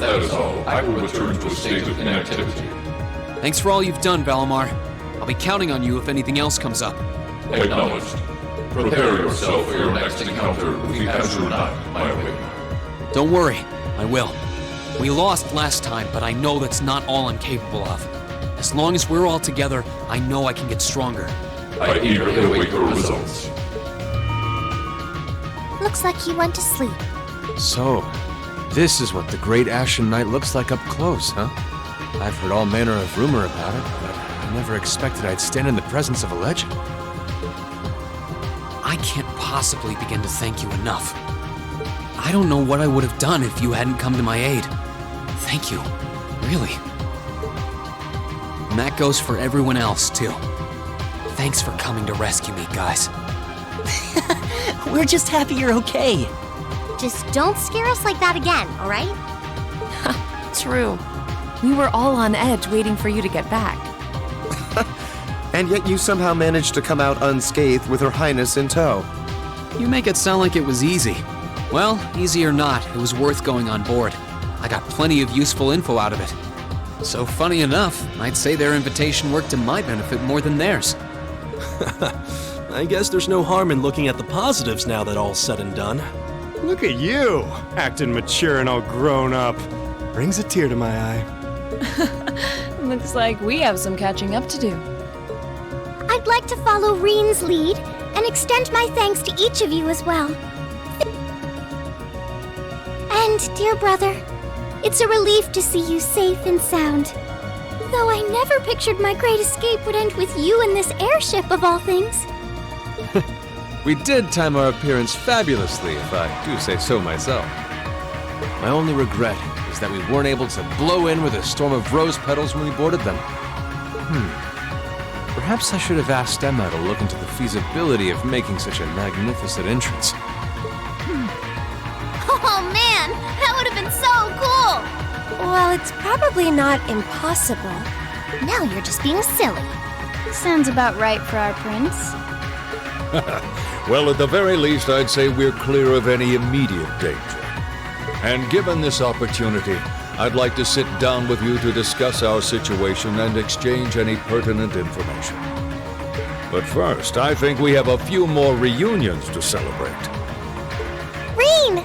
that is all, I will return to a state of inactivity. Thanks for all you've done, Valimar. I'll be counting on you if anything else comes up. Acknowledged. Prepare yourself for your next encounter with the Azure Knight, my awakener. Don't worry, I will. We lost last time, but I know that's not all I'm capable of. As long as we're all together, I know I can get stronger. I eagerly await your results. Looks like he went to sleep. So, this is what the Great Ashen Knight looks like up close, huh? I've heard all manner of rumor about it, but I never expected I'd stand in the presence of a legend. I can't possibly begin to thank you enough. I don't know what I would have done if you hadn't come to my aid. Thank you, really. And that goes for everyone else, too. Thanks for coming to rescue me, guys. We're just happy you're okay. Just don't scare us like that again, all right? True. We were all on edge waiting for you to get back. And yet you somehow managed to come out unscathed with Her Highness in tow. You make it sound like it was easy. Well, easy or not, it was worth going on board. I got plenty of useful info out of it. So funny enough, I'd say their invitation worked to my benefit more than theirs. I guess there's no harm in looking at the positives now that all's said and done. Look at you, acting mature and all grown up. Brings a tear to my eye. Looks like we have some catching up to do. I'd like to follow Reen's lead and extend my thanks to each of you as well. And, dear brother, it's a relief to see you safe and sound. Though I never pictured my great escape would end with you in this airship of all things. We did time our appearance fabulously, if I do say so myself. My only regret is that we weren't able to blow in with a storm of rose petals when we boarded them. Perhaps I should have asked Emma to look into the feasibility of making such a magnificent entrance. Oh man, that would have been so cool! Well, it's probably not impossible. Now you're just being silly. Sounds about right for our prince. Well, at the very least, I'd say we're clear of any immediate danger. And given this opportunity, I'd like to sit down with you to discuss our situation and exchange any pertinent information. But first, I think we have a few more reunions to celebrate. Reen!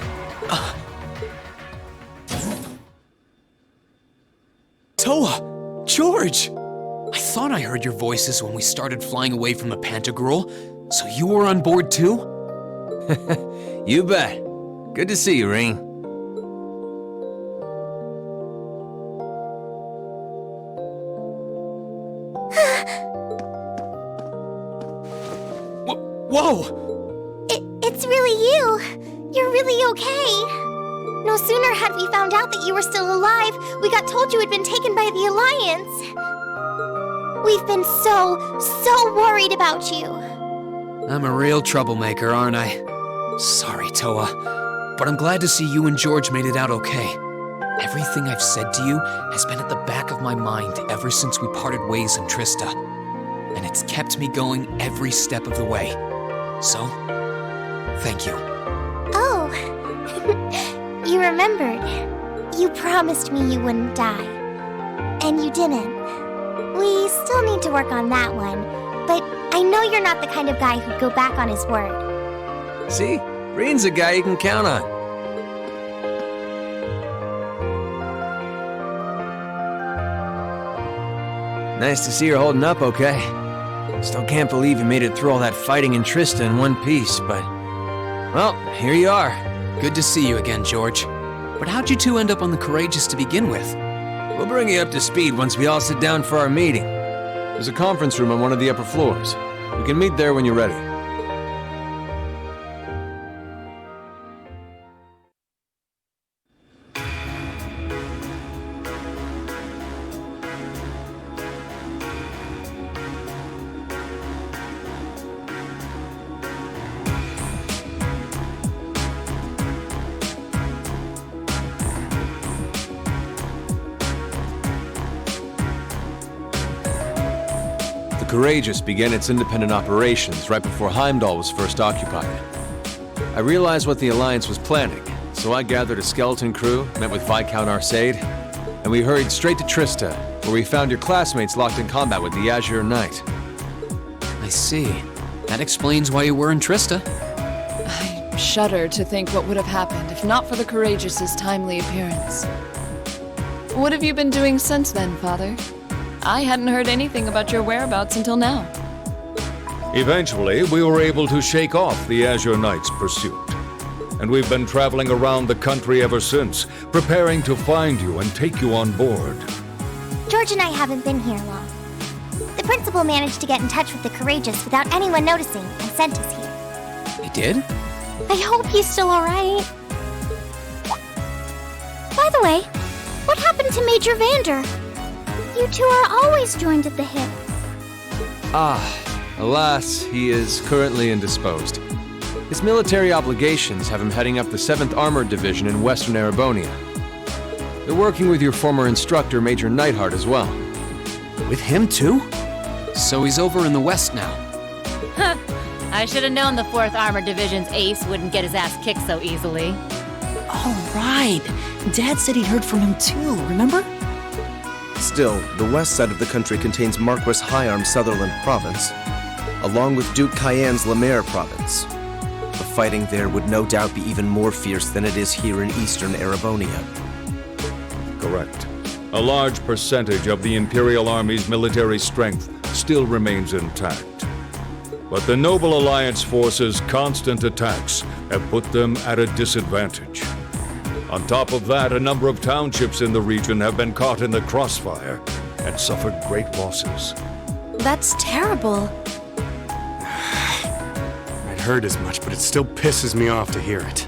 Toa! George! I thought I heard your voices when we started flying away from the Pantagruel, so you were on board too? You bet. Good to see you, Reen. Whoa! It's really you. You're really okay. No sooner had we found out that you were still alive, we got told you had been taken by the Alliance. We've been so worried about you. I'm a real troublemaker, aren't I? Sorry, Toa, but I'm glad to see you and George made it out okay. Everything I've said to you has been at the back of my mind ever since we parted ways in Trista, and it's kept me going every step of the way. So, thank you. Oh, you remembered. You promised me you wouldn't die, and you didn't. We still need to work on that one, but I know you're not the kind of guy who'd go back on his word. See? Reen's a guy you can count on. Nice to see you're holding up okay. Still can't believe you made it through all that fighting in Trista in one piece, but... well, here you are. Good to see you again, George. But how'd you two end up on the Courageous to begin with? We'll bring you up to speed once we all sit down for our meeting. There's a conference room on one of the upper floors. We can meet there when you're ready. The Courageous began its independent operations right before Heimdall was first occupied. I realized what the Alliance was planning, So I gathered a skeleton crew, met with Viscount Arcade, and we hurried straight to Trista, where we found your classmates locked in combat with the Azure Knight. I see. That explains why you were in Trista. I shudder to think what would have happened if not for the Courageous' timely appearance. What have you been doing since then, Father? I hadn't heard anything about your whereabouts until now. Eventually, we were able to shake off the Azure Knight's pursuit. And we've been traveling around the country ever since, preparing to find you and take you on board. George and I haven't been here long. The principal managed to get in touch with the Courageous without anyone noticing and sent us here. He did? I hope he's still alright. By the way, what happened to Major Vander? You two are always joined at the hip. Alas, he is currently indisposed. His military obligations have him heading up the 7th Armored Division in Western Erebonia. They're working with your former instructor, Major Neidhart, as well. With him too? So he's over in the West now. Huh. I should have known the 4th Armored Division's ace wouldn't get his ass kicked so easily. Oh, right. Dad said he'd heard from him too, remember? Still, the west side of the country contains Marquis Hyarm's Sutherland Province, along with Duke Cayenne's Lemaire Province. The fighting there would no doubt be even more fierce than it is here in eastern Erebonia. Correct. A large percentage of the Imperial Army's military strength still remains intact. But the Noble Alliance forces' constant attacks have put them at a disadvantage. On top of that, a number of townships in the region have been caught in the crossfire and suffered great losses. That's terrible. I'd heard as much, but it still pisses me off to hear it.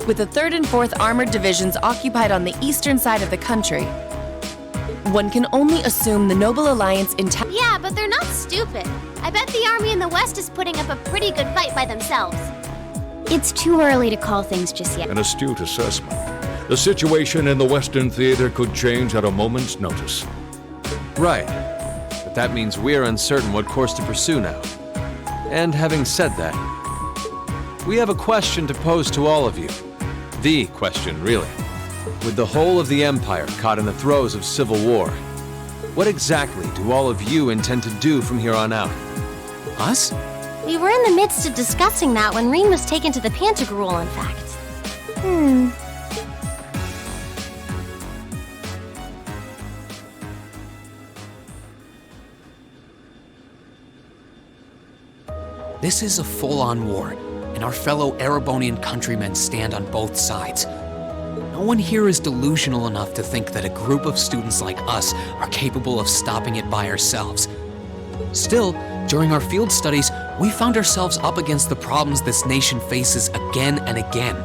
With the 3rd and 4th Armored Divisions occupied on the eastern side of the country, one can only assume the Noble Alliance Yeah, but they're not stupid. I bet the army in the West is putting up a pretty good fight by themselves. It's too early to call things just yet. An astute assessment. The situation in the Western Theater could change at a moment's notice. Right. But that means we're uncertain what course to pursue now. And having said that, we have a question to pose to all of you. The question, really. With the whole of the Empire caught in the throes of civil war, what exactly do all of you intend to do from here on out? Us? We were in the midst of discussing that when Rean was taken to the Pantagruel, in fact. This is a full-on war, and our fellow Erebonian countrymen stand on both sides. No one here is delusional enough to think that a group of students like us are capable of stopping it by ourselves. Still, during our field studies, we found ourselves up against the problems this nation faces again and again.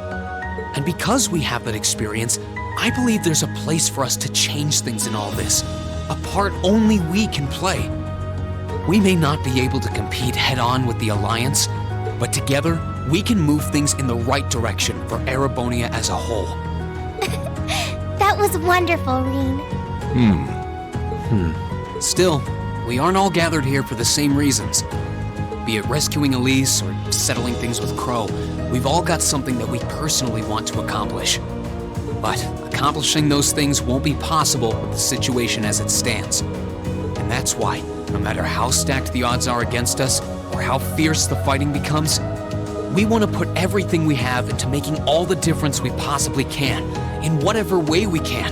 And because we have that experience, I believe there's a place for us to change things in all this, a part only we can play. We may not be able to compete head-on with the Alliance, but together, we can move things in the right direction for Erebonia as a whole. That was wonderful, Rean. Still, we aren't all gathered here for the same reasons. Be it rescuing Elise or settling things with Crow, we've all got something that we personally want to accomplish. But accomplishing those things won't be possible with the situation as it stands. And that's why, no matter how stacked the odds are against us, or how fierce the fighting becomes, we want to put everything we have into making all the difference we possibly can, in whatever way we can.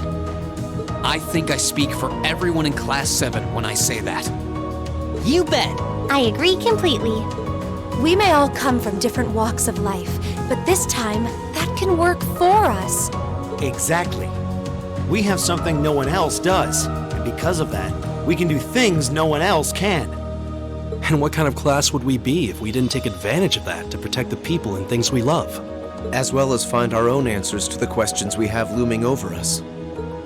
I think I speak for everyone in Class 7 when I say that. You bet. I agree completely. We may all come from different walks of life, but this time, that can work for us. Exactly. We have something no one else does, and because of that, we can do things no one else can. And what kind of class would we be if we didn't take advantage of that to protect the people and things we love? As well as find our own answers to the questions we have looming over us.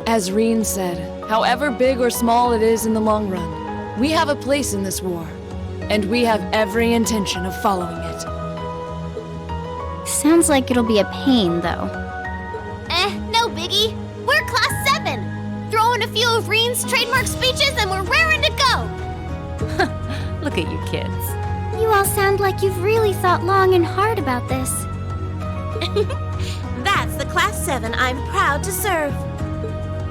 As Rean said, however big or small it is in the long run, we have a place in this war, and we have every intention of following it. Sounds like it'll be a pain, though. No biggie. We're Class 7. Throw in a few of Rean's trademark speeches and we're raring to go. Look at you kids. You all sound like you've really thought long and hard about this. That's the Class 7 I'm proud to serve.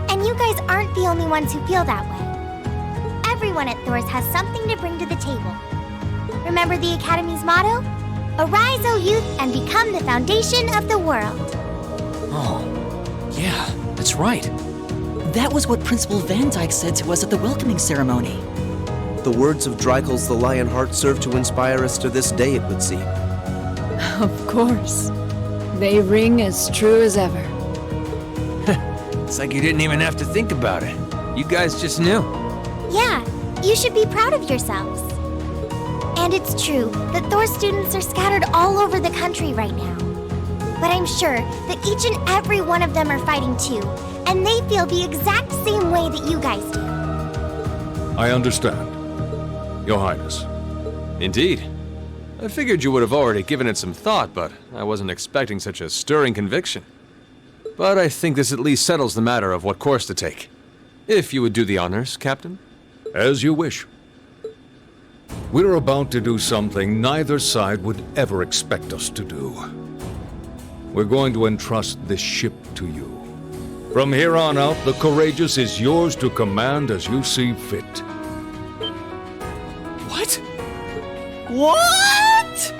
And you guys aren't the only ones who feel that way. Everyone at Thor's has something to bring to the table. Remember the Academy's motto? Arise, O youth, and become the foundation of the world. Oh, yeah, that's right. That was what Principal Van Dyke said to us at the welcoming ceremony. The words of Drykel's the Lionheart serve to inspire us to this day, it would seem. Of course. They ring as true as ever. It's like you didn't even have to think about it. You guys just knew. Yeah, you should be proud of yourselves. And it's true that Thor students are scattered all over the country right now. But I'm sure that each and every one of them are fighting too, and they feel the exact same way that you guys do. I understand, Your Highness. Indeed. I figured you would have already given it some thought, but I wasn't expecting such a stirring conviction. But I think this at least settles the matter of what course to take. If you would do the honors, Captain. As you wish. We're about to do something neither side would ever expect us to do. We're going to entrust this ship to you. From here on out, the Courageous is yours to command as you see fit. What? What?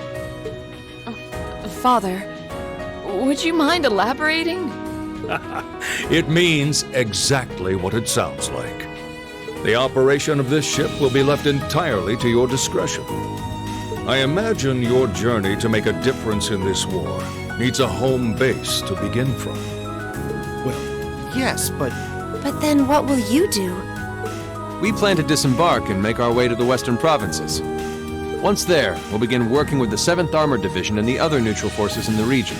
Father, would you mind elaborating? It means exactly what it sounds like. The operation of this ship will be left entirely to your discretion. I imagine your journey to make a difference in this war needs a home base to begin from. Well, yes, but But then what will you do? We plan to disembark and make our way to the western provinces. Once there, we'll begin working with the 7th Armored Division and the other neutral forces in the region.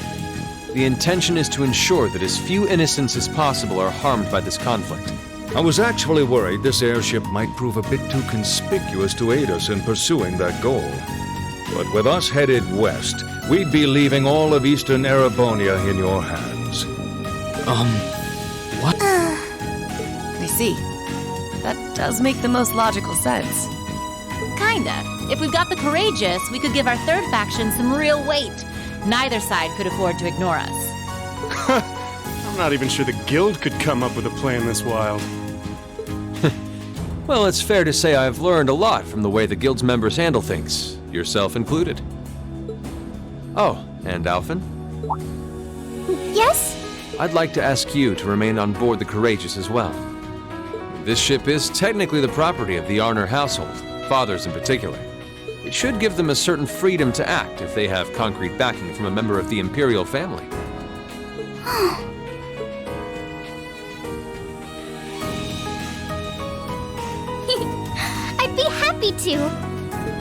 The intention is to ensure that as few innocents as possible are harmed by this conflict. I was actually worried this airship might prove a bit too conspicuous to aid us in pursuing that goal. But with us headed west, we'd be leaving all of Eastern Erebonia in your hands. What? I see. That does make the most logical sense. Kinda. If we've got the Courageous, we could give our third faction some real weight. Neither side could afford to ignore us. I'm not even sure the Guild could come up with a plan this wild. Well, it's fair to say I've learned a lot from the way the Guild's members handle things, yourself included. Oh, and Alphen? Yes? I'd like to ask you to remain on board the Courageous as well. This ship is technically the property of the Arner household, fathers in particular. It should give them a certain freedom to act if they have concrete backing from a member of the Imperial family. I'd be happy to.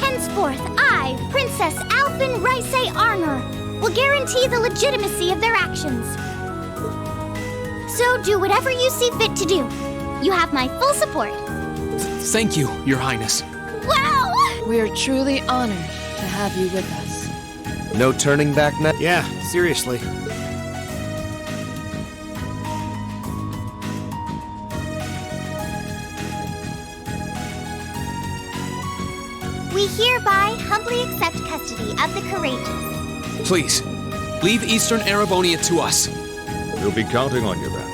Henceforth, I, Princess Alphen Raisay Arner, will guarantee the legitimacy of their actions. So do whatever you see fit to do. You have my full support. Thank you, Your Highness. Wow! We're truly honored to have you with us. No turning back now? yeah, seriously. We hereby humbly accept custody of the Courageous. Please, leave Eastern Erebonia to us. We'll be counting on you then.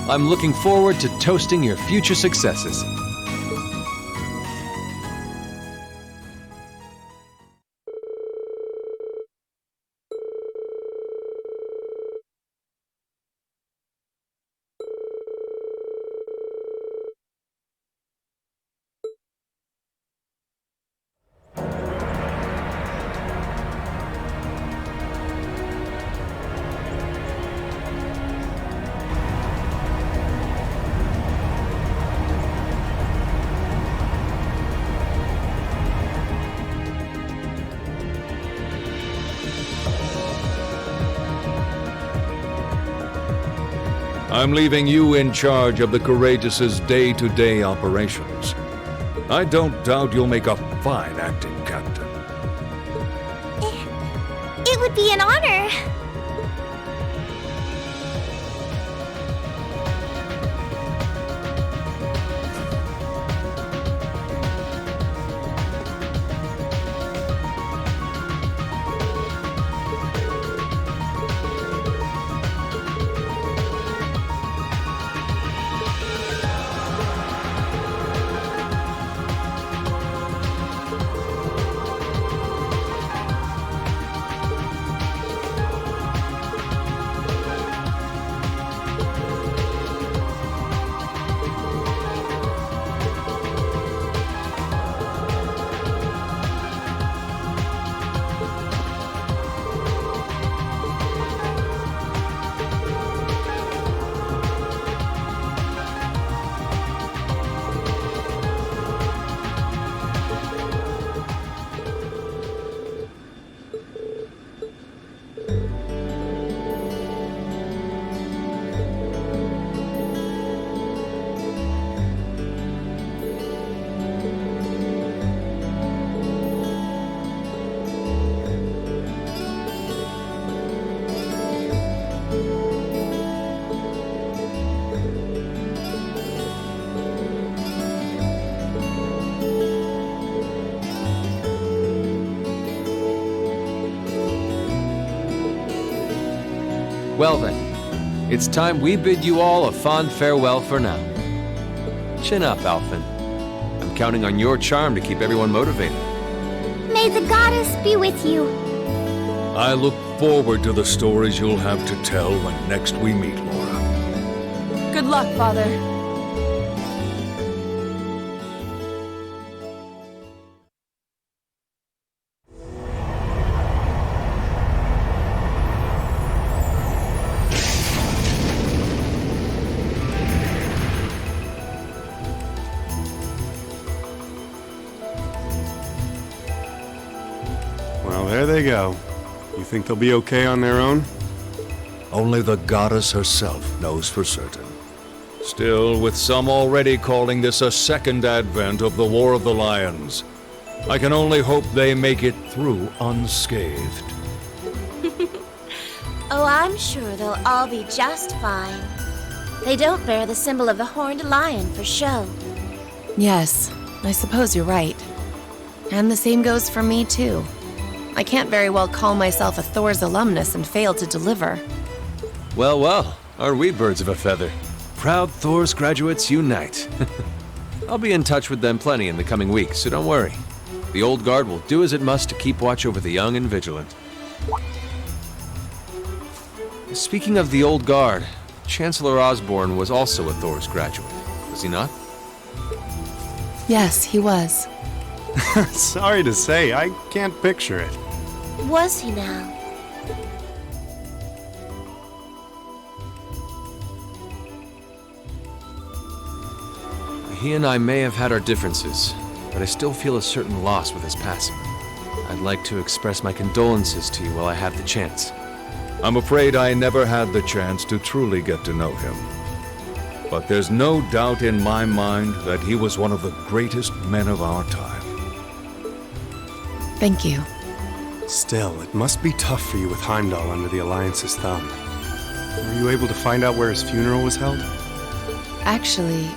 I'm looking forward to toasting your future successes. I'm leaving you in charge of the Courageous's day-to-day operations. I don't doubt you'll make a fine acting captain. It would be an honor. Well then, it's time we bid you all a fond farewell for now. Chin up, Alphen. I'm counting on your charm to keep everyone motivated. May the goddess be with you. I look forward to the stories you'll have to tell when next we meet, Laura. Good luck, Father. Well, there they go. You think they'll be okay on their own? Only the goddess herself knows for certain. Still, with some already calling this a second advent of the War of the Lions, I can only hope they make it through unscathed. Oh, I'm sure they'll all be just fine. They don't bear the symbol of the horned lion for show. Yes, I suppose you're right. And the same goes for me, too. I can't very well call myself a Thor's alumnus and fail to deliver. Well, well, are we birds of a feather? Proud Thor's graduates unite. I'll be in touch with them plenty in the coming weeks, so don't worry. The Old Guard will do as it must to keep watch over the young and vigilant. Speaking of the Old Guard, Chancellor Osborne was also a Thor's graduate, was he not? Yes, he was. Sorry to say, I can't picture it. Was he now? He and I may have had our differences, but I still feel a certain loss with his passing. I'd like to express my condolences to you while I have the chance. I'm afraid I never had the chance to truly get to know him. But there's no doubt in my mind that he was one of the greatest men of our time. Thank you. Still, it must be tough for you with Heimdall under the Alliance's thumb. Were you able to find out where his funeral was held? Actually...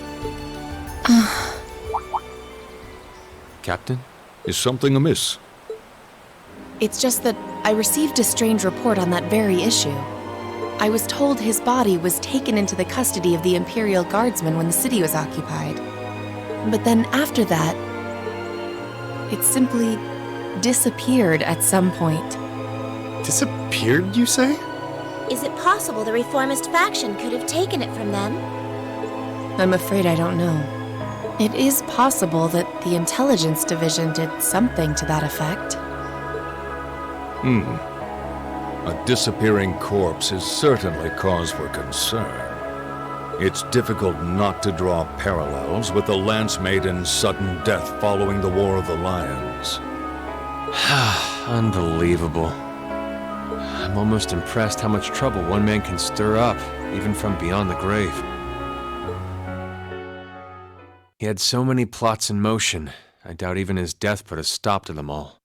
Captain? Is something amiss? It's just that I received a strange report on that very issue. I was told his body was taken into the custody of the Imperial Guardsmen when the city was occupied. But then after that, it simply disappeared at some point. Disappeared, you say? Is it possible the reformist faction could have taken it from them? I'm afraid I don't know. It is possible that the Intelligence Division did something to that effect. A disappearing corpse is certainly cause for concern. It's difficult not to draw parallels with the Lance Maiden's sudden death following the War of the Lions. Unbelievable. I'm almost impressed how much trouble one man can stir up, even from beyond the grave. He had so many plots in motion, I doubt even his death put a stop to them all.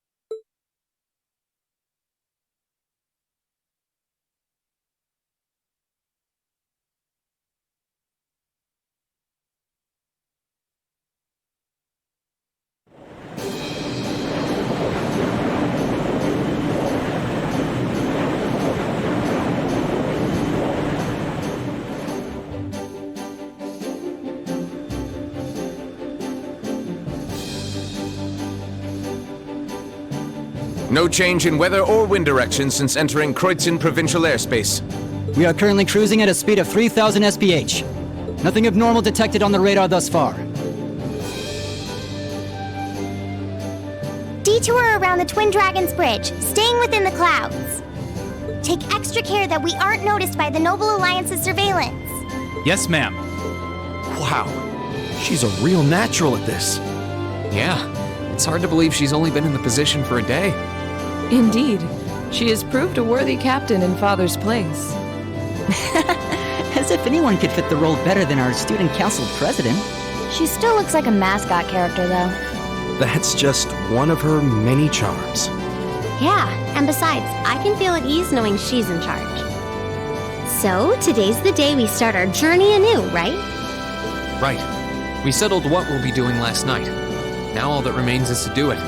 No change in weather or wind direction since entering Kreutzen provincial airspace. We are currently cruising at a speed of 3,000 SPH. Nothing abnormal detected on the radar thus far. Detour around the Twin Dragons Bridge, staying within the clouds. Take extra care that we aren't noticed by the Noble Alliance's surveillance. Yes, ma'am. Wow, she's a real natural at this. Yeah, it's hard to believe she's only been in the position for a day. Indeed. She has proved a worthy captain in Father's place. As if anyone could fit the role better than our student council president. She still looks like a mascot character, though. That's just one of her many charms. Yeah, and besides, I can feel at ease knowing she's in charge. So, today's the day we start our journey anew, right? Right. We settled what we'll be doing last night. Now all that remains is to do it.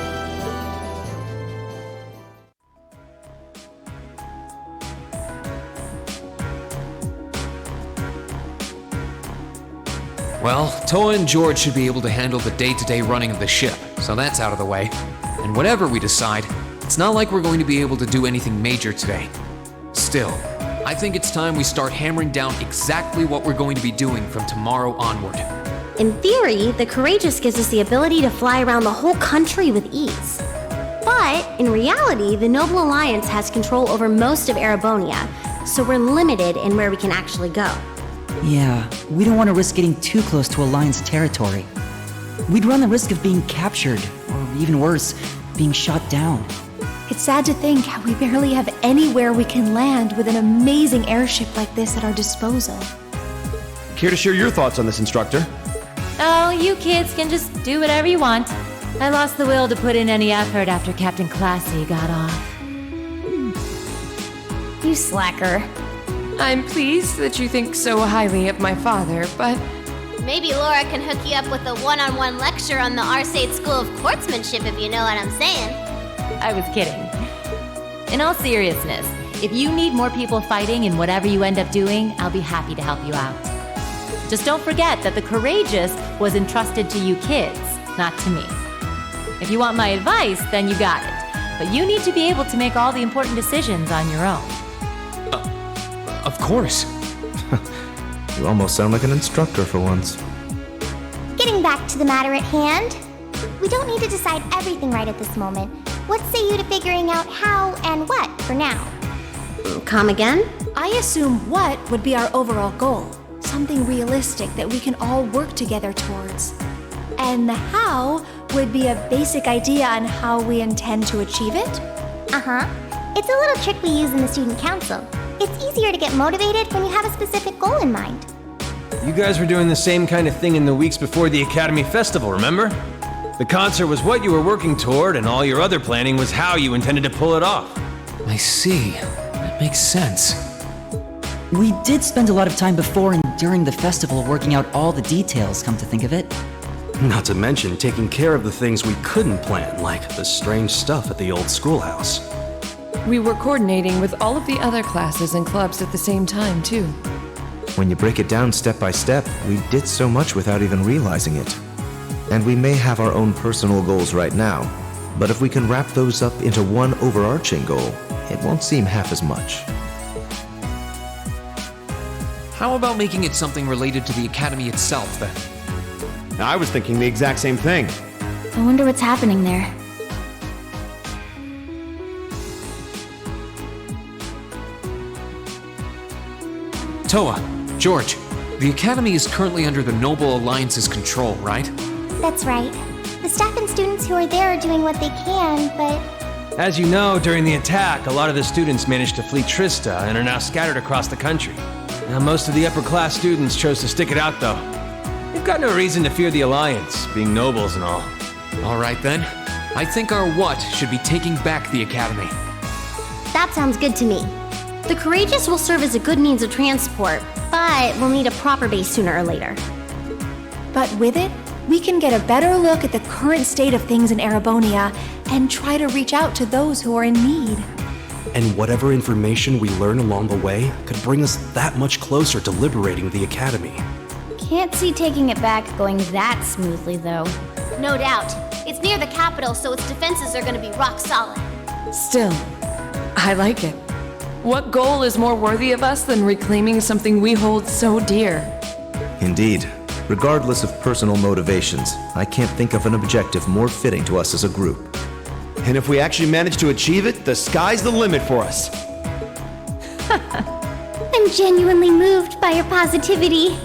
Well, Toa and George should be able to handle the day-to-day running of the ship, so that's out of the way. And whatever we decide, it's not like we're going to be able to do anything major today. Still, I think it's time we start hammering down exactly what we're going to be doing from tomorrow onward. In theory, the Courageous gives us the ability to fly around the whole country with ease. But, in reality, the Noble Alliance has control over most of Erebonia, so we're limited in where we can actually go. Yeah, we don't want to risk getting too close to Alliance territory. We'd run the risk of being captured, or even worse, being shot down. It's sad to think how we barely have anywhere we can land with an amazing airship like this at our disposal. Care to share your thoughts on this, instructor? Oh, you kids can just do whatever you want. I lost the will to put in any effort after Captain Classy got off. You slacker. I'm pleased that you think so highly of my father, but... Maybe Laura can hook you up with a one-on-one lecture on the Arcade School of Quartzmanship, if you know what I'm saying. I was kidding. In all seriousness, if you need more people fighting in whatever you end up doing, I'll be happy to help you out. Just don't forget that the Courageous was entrusted to you kids, not to me. If you want my advice, then you got it. But you need to be able to make all the important decisions on your own. Of course. You almost sound like an instructor for once. Getting back to the matter at hand, we don't need to decide everything right at this moment. What say you to figuring out how and what for now? Come again? I assume what would be our overall goal. Something realistic that we can all work together towards. And the how would be a basic idea on how we intend to achieve it? Uh-huh. It's a little trick we use in the student council. It's easier to get motivated when you have a specific goal in mind. You guys were doing the same kind of thing in the weeks before the Academy Festival, remember? The concert was what you were working toward, and all your other planning was how you intended to pull it off. I see. That makes sense. We did spend a lot of time before and during the festival working out all the details, come to think of it. Not to mention taking care of the things we couldn't plan, like the strange stuff at the old schoolhouse. We were coordinating with all of the other classes and clubs at the same time, too. When you break it down step by step, we did so much without even realizing it. And we may have our own personal goals right now, but if we can wrap those up into one overarching goal, it won't seem half as much. How about making it something related to the Academy itself, then? I was thinking the exact same thing. I wonder what's happening there. Toa, George, the Academy is currently under the Noble Alliance's control, right? That's right. The staff and students who are there are doing what they can, but... As you know, during the attack, a lot of the students managed to flee Trista and are now scattered across the country. Now, most of the upper-class students chose to stick it out, though. They've got no reason to fear the Alliance, being nobles and all. All right, then. I think our what should be taking back the Academy. That sounds good to me. The Courageous will serve as a good means of transport, but we'll need a proper base sooner or later. But with it, we can get a better look at the current state of things in Erebonia and try to reach out to those who are in need. And whatever information we learn along the way could bring us that much closer to liberating the Academy. Can't see taking it back going that smoothly, though. No doubt. It's near the capital, so its defenses are going to be rock solid. Still, I like it. What goal is more worthy of us than reclaiming something we hold so dear? Indeed. Regardless of personal motivations, I can't think of an objective more fitting to us as a group. And if we actually manage to achieve it, the sky's the limit for us. I'm genuinely moved by your positivity.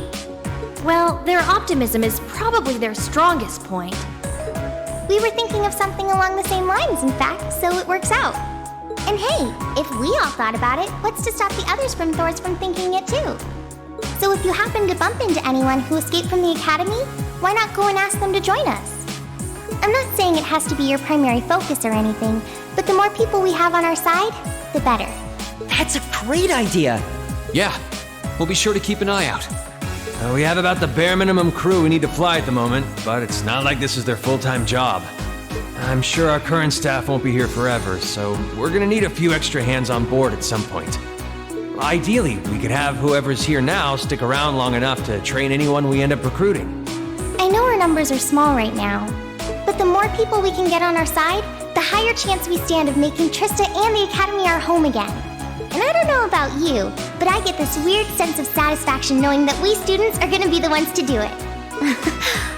Well, their optimism is probably their strongest point. We were thinking of something along the same lines, in fact, so it works out. And hey, if we all thought about it, what's to stop the others from thinking it too? So if you happen to bump into anyone who escaped from the Academy, why not go and ask them to join us? I'm not saying it has to be your primary focus or anything, but the more people we have on our side, the better. That's a great idea! Yeah, we'll be sure to keep an eye out. We have about the bare minimum crew we need to fly at the moment, but it's not like this is their full-time job. I'm sure our current staff won't be here forever, so we're gonna need a few extra hands on board at some point. Ideally, we could have whoever's here now stick around long enough to train anyone we end up recruiting. I know our numbers are small right now, but the more people we can get on our side, the higher chance we stand of making Trista and the Academy our home again. And I don't know about you, but I get this weird sense of satisfaction knowing that we students are gonna be the ones to do it.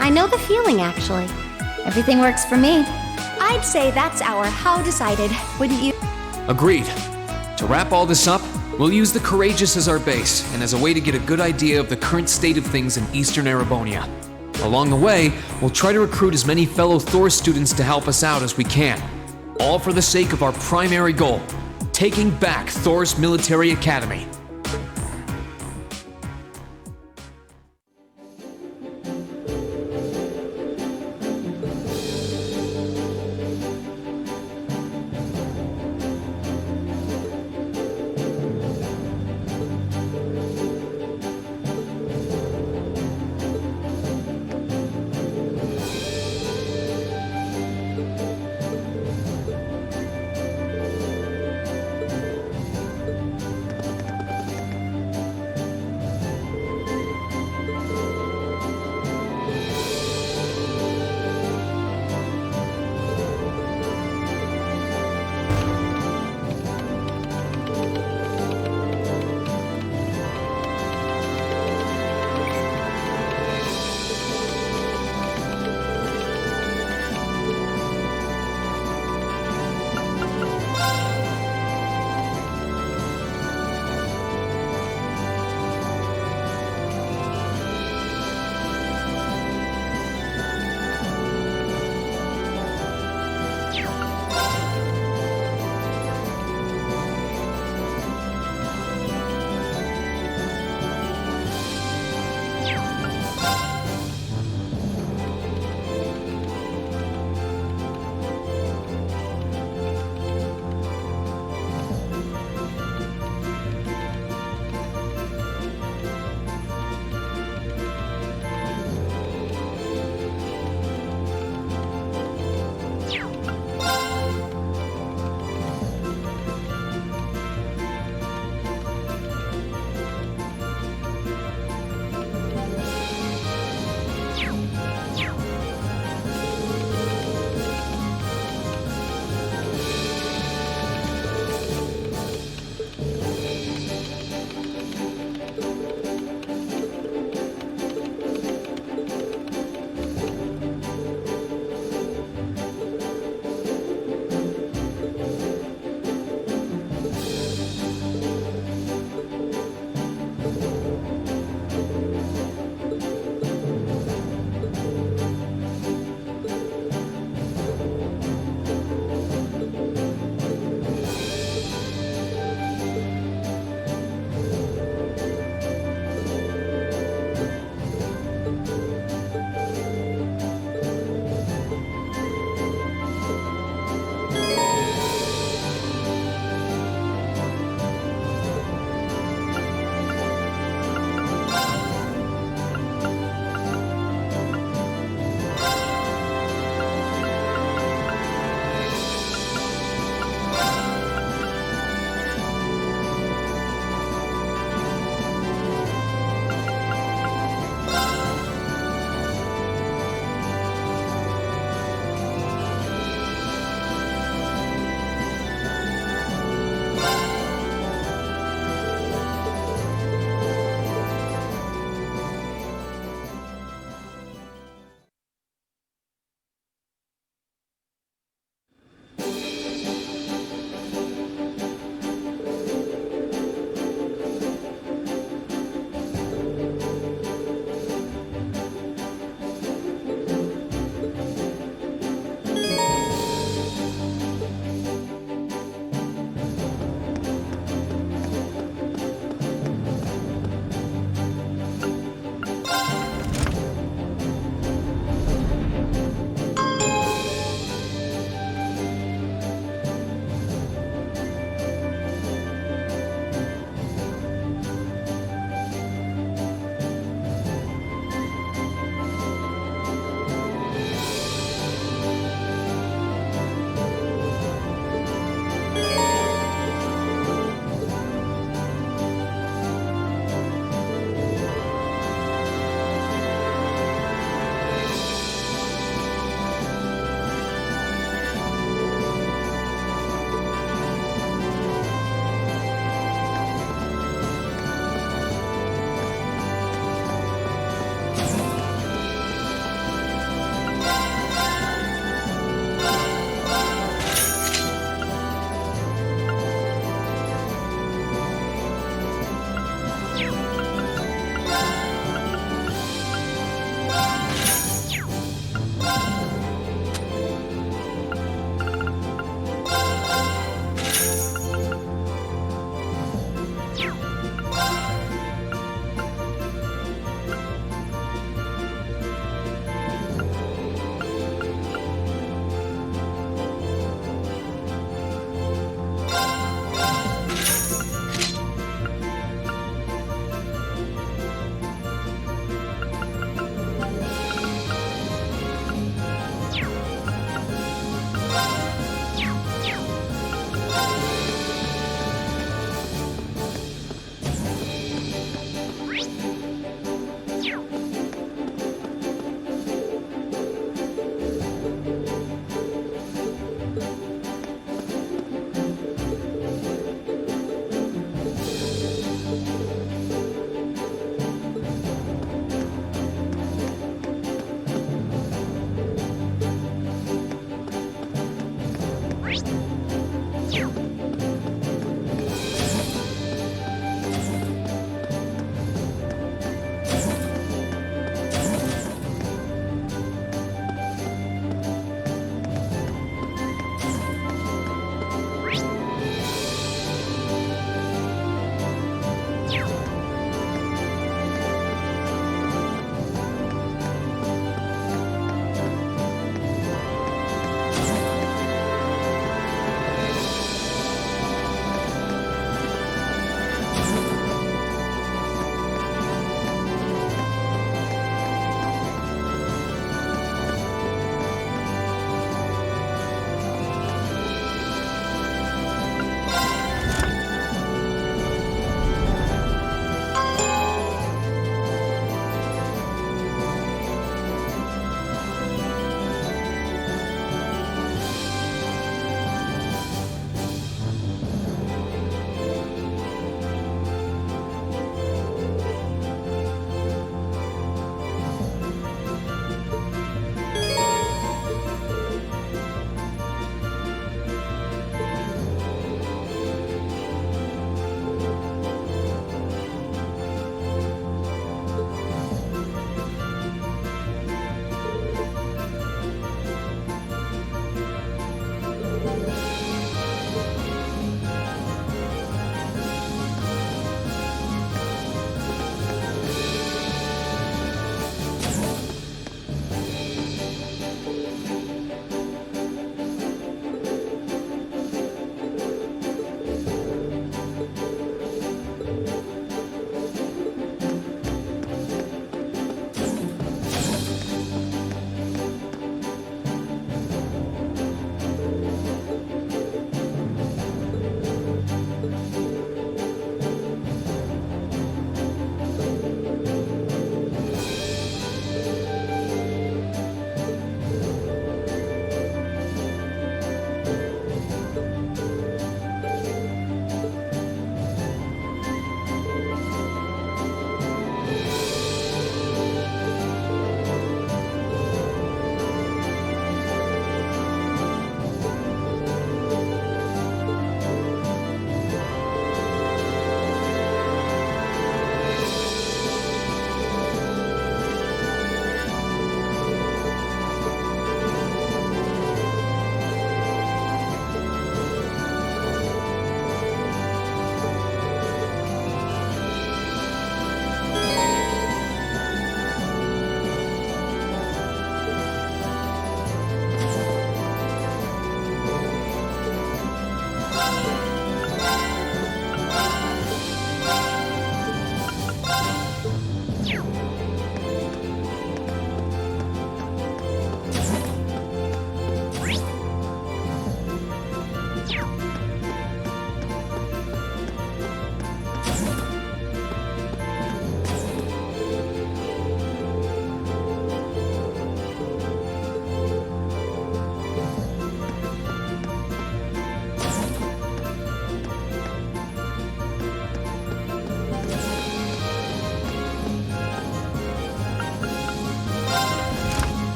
I know the feeling, actually. Everything works for me. I'd say that's our how decided, wouldn't you? Agreed. To wrap all this up, we'll use the Courageous as our base and as a way to get a good idea of the current state of things in Eastern Erebonia. Along the way, we'll try to recruit as many fellow Thor students to help us out as we can. All for the sake of our primary goal, taking back Thor's military academy.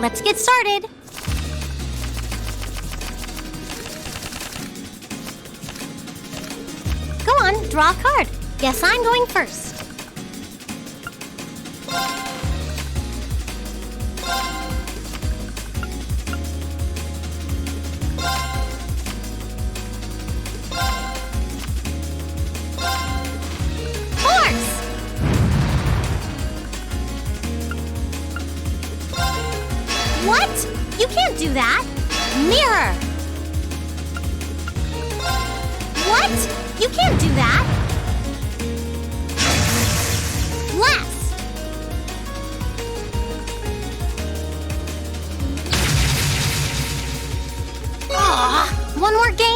Let's get started. Go on, draw a card. Guess I'm going first. What? You can't do that! Mirror! What? You can't do that! Glass! Aw, one more game?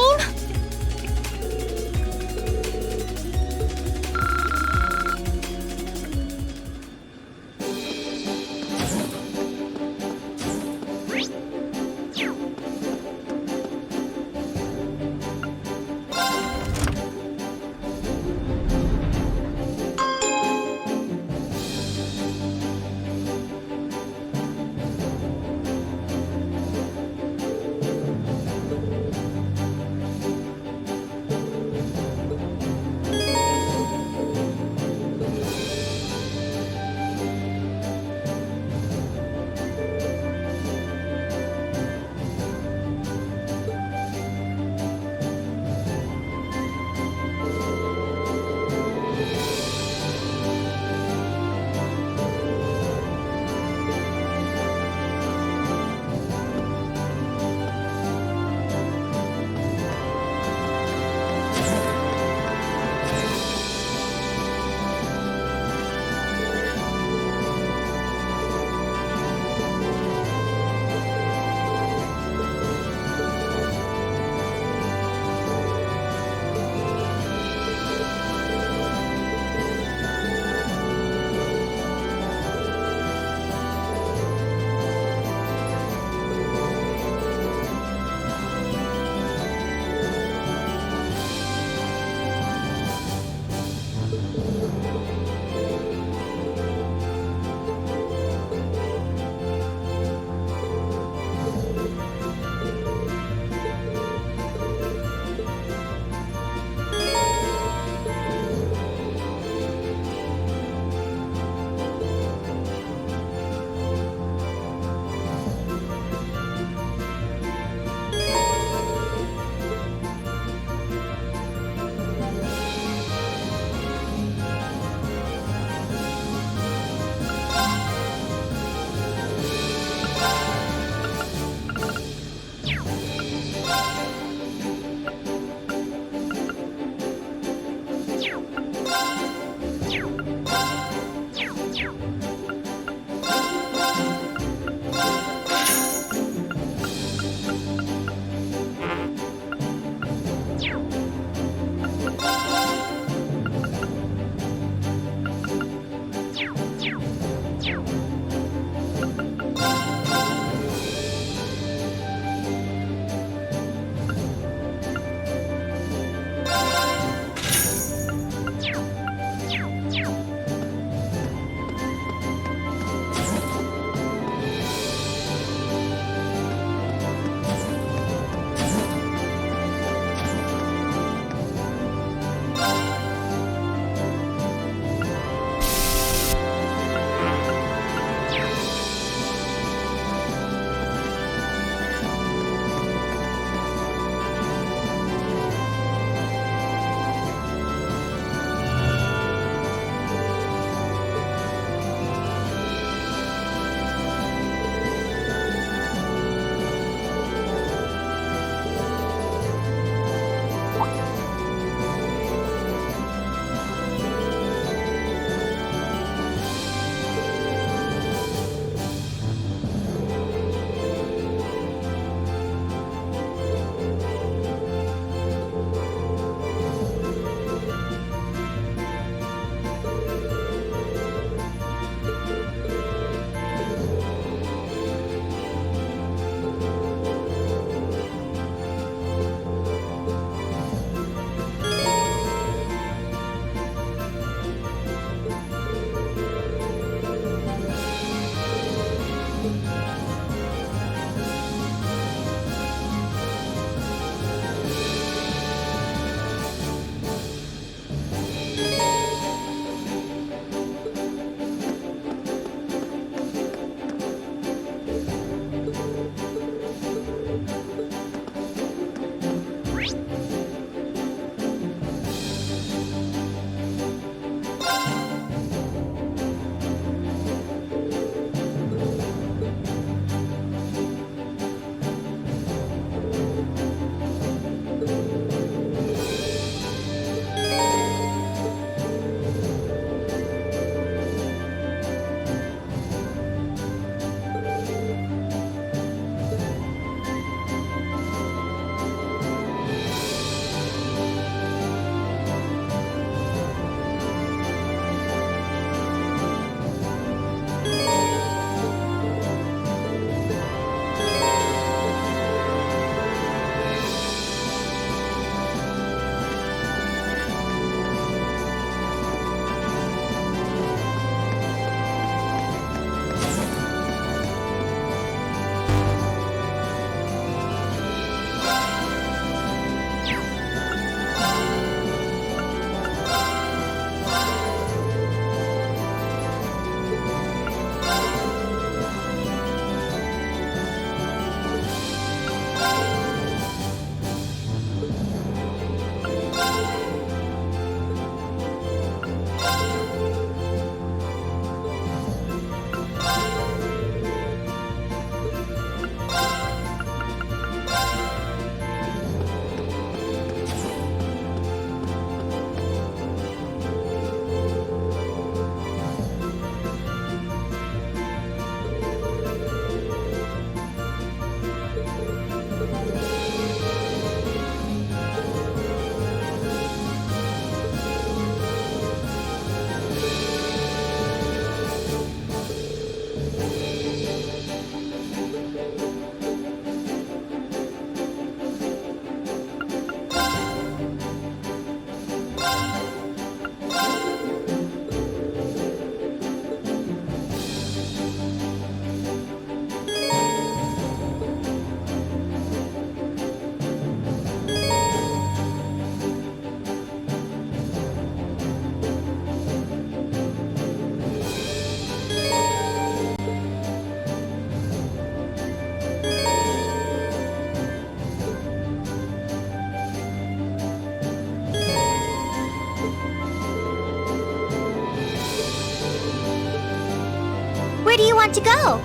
want to go?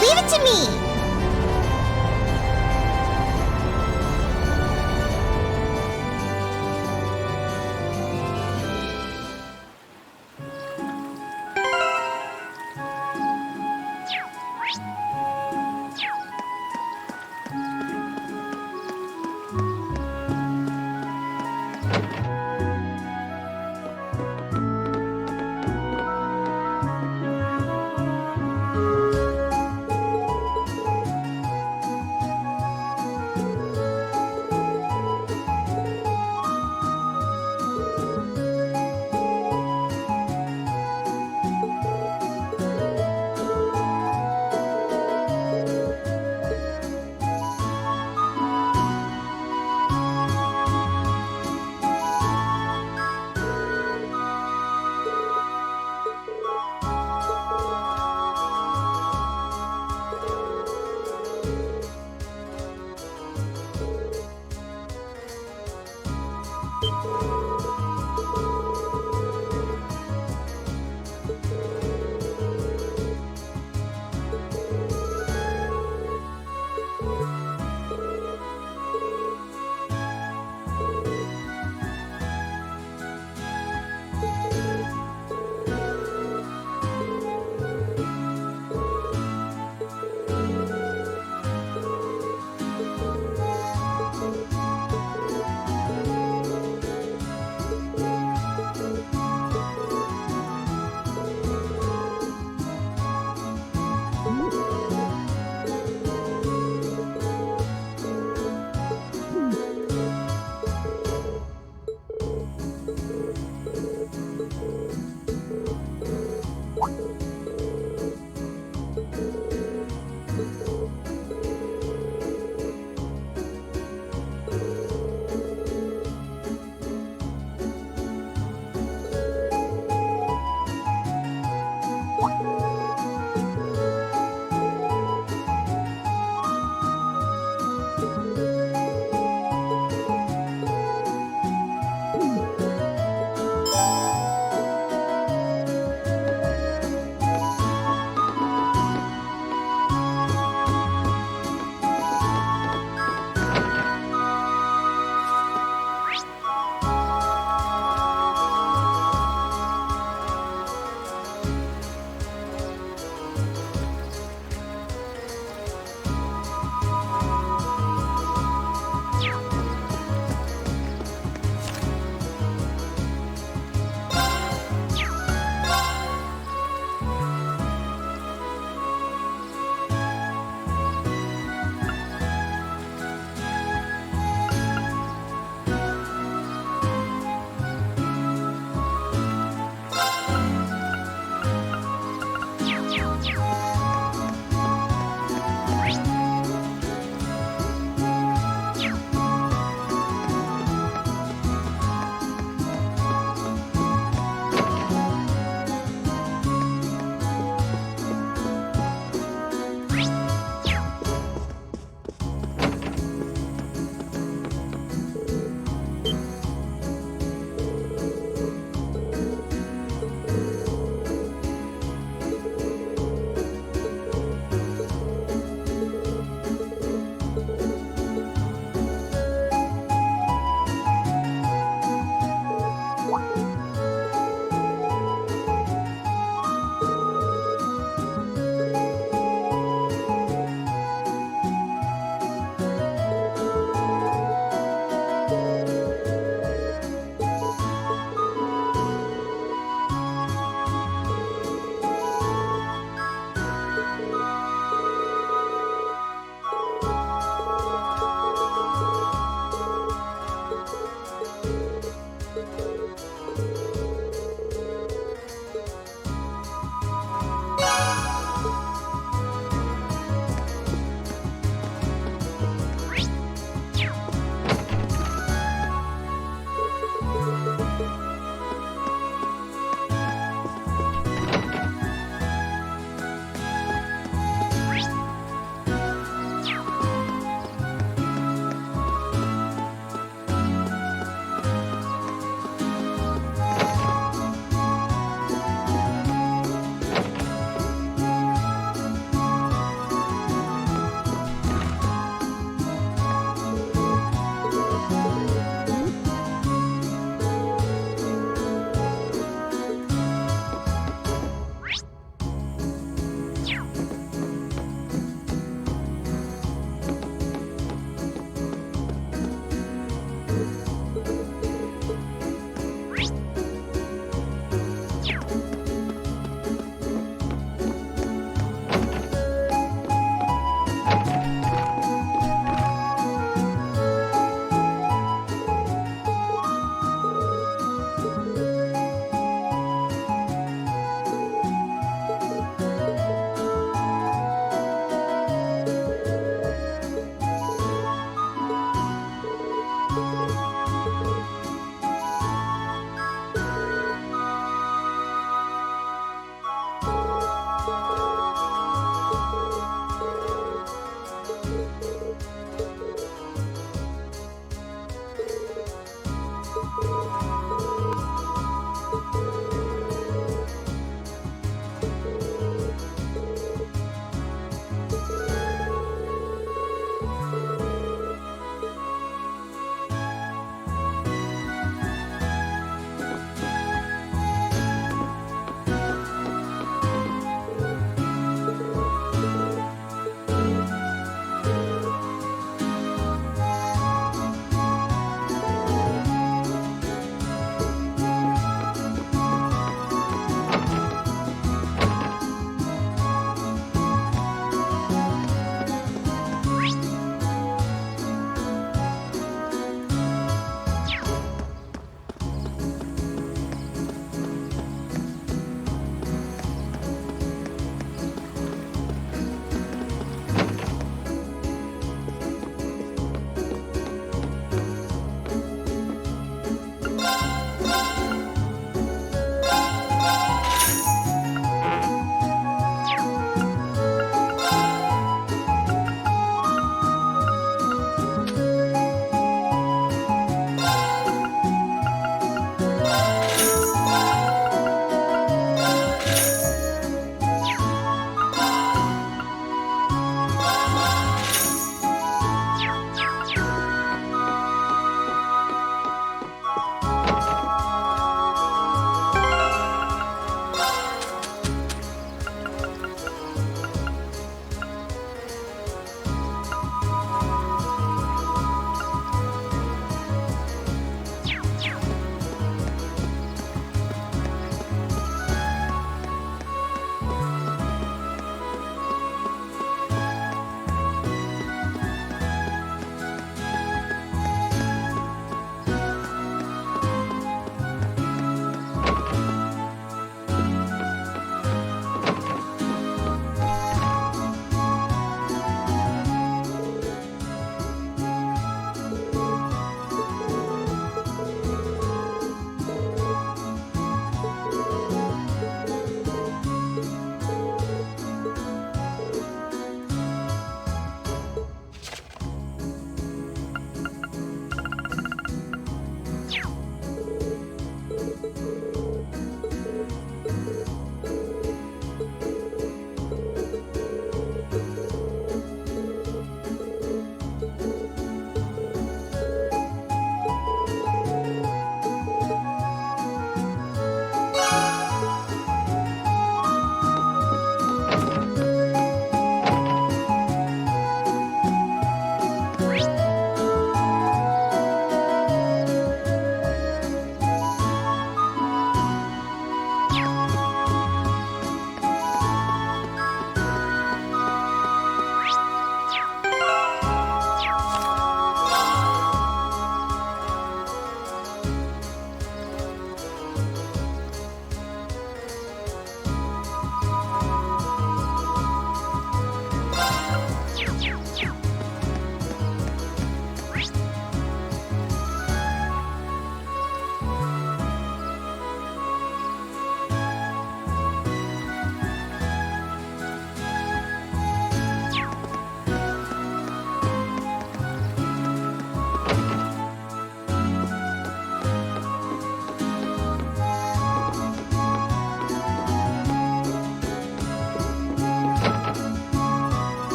Leave it to me!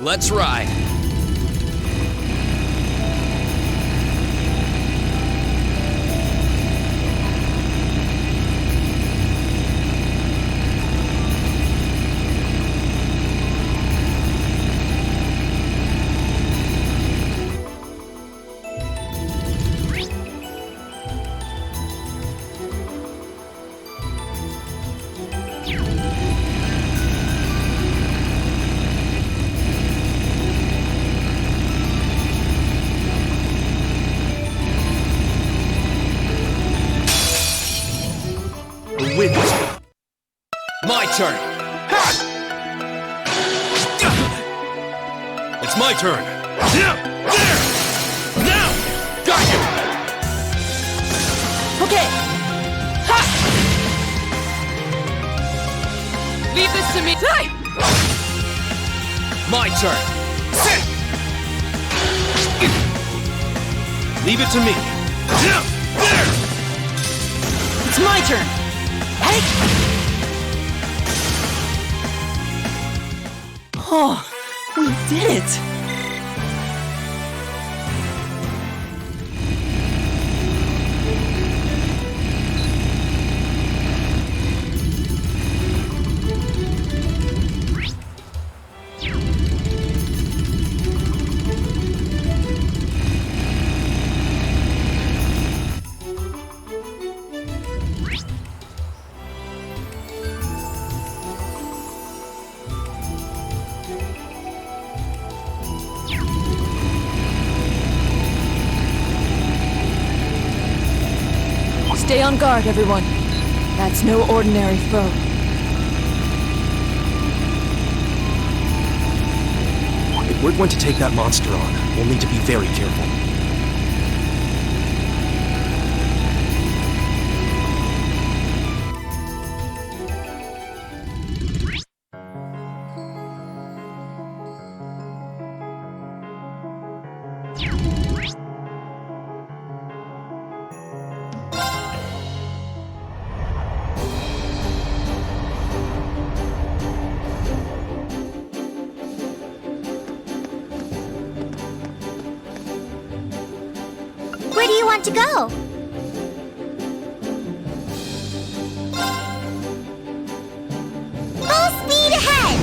Let's ride. My turn! It's my turn! There! Now! Got you! Okay! Ha! Leave this to me! Die! My turn! Sit! Leave it to me. There! It's my turn! Hey! Oh, we did it! Stay on guard, everyone. That's no ordinary foe. If we're going to take that monster on, we'll need to be very careful. Where do you want to go? Full speed ahead!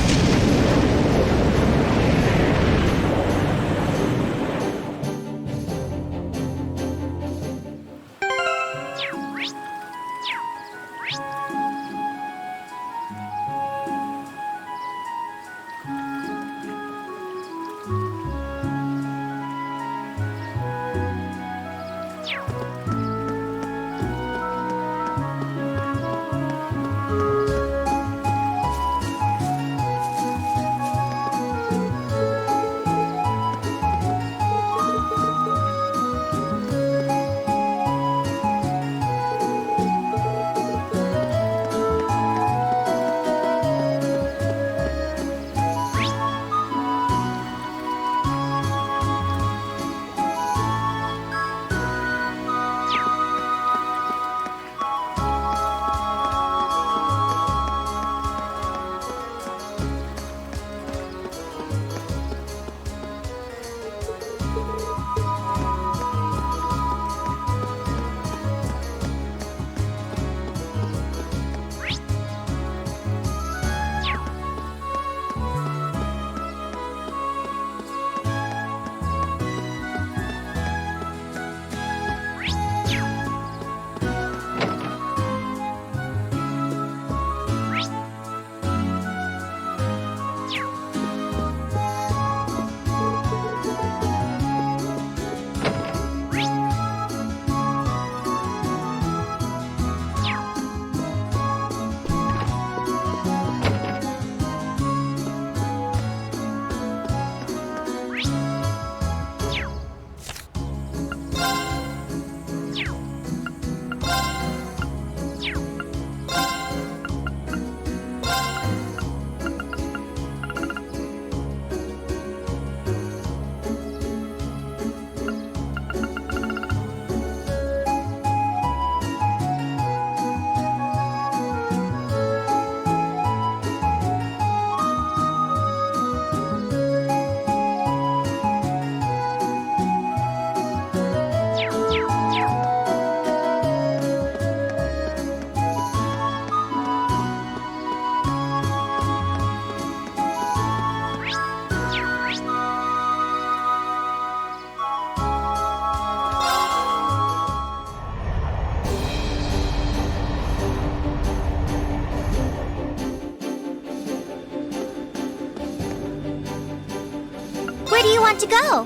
want to go?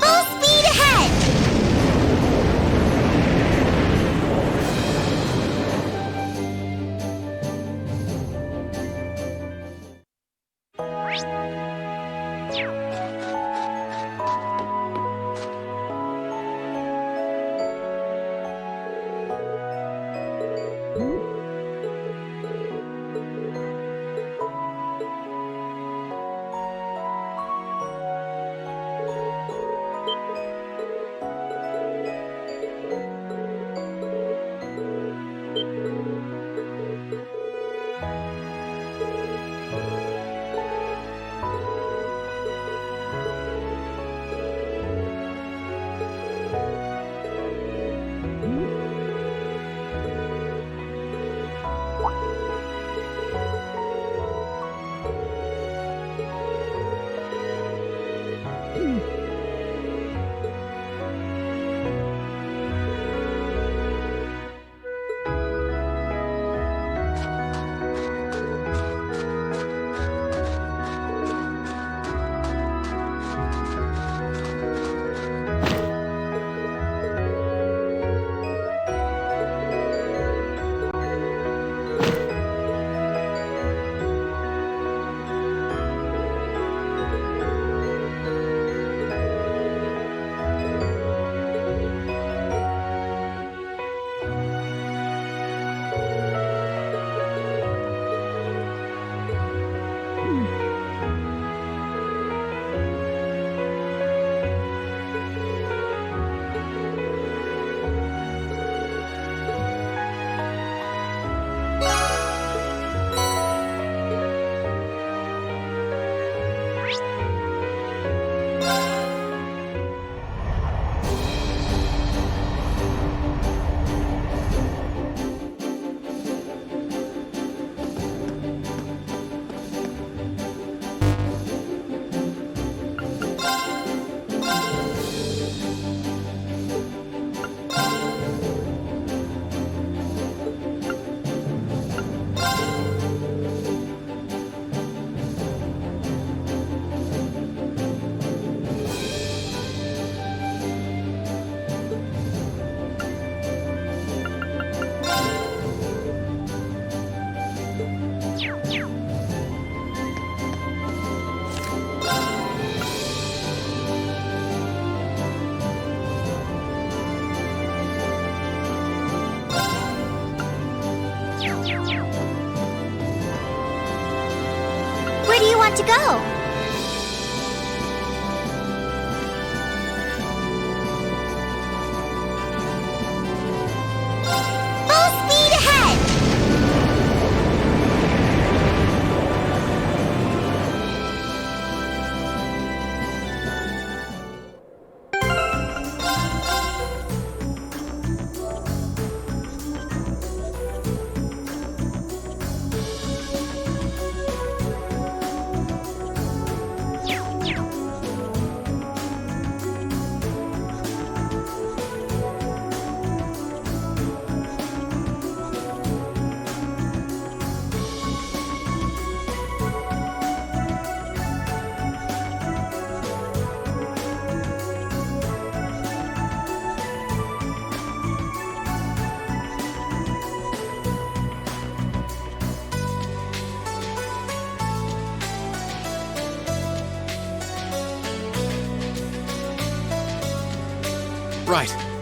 Full speed ahead! Where do you want to go? Full speed ahead! Right.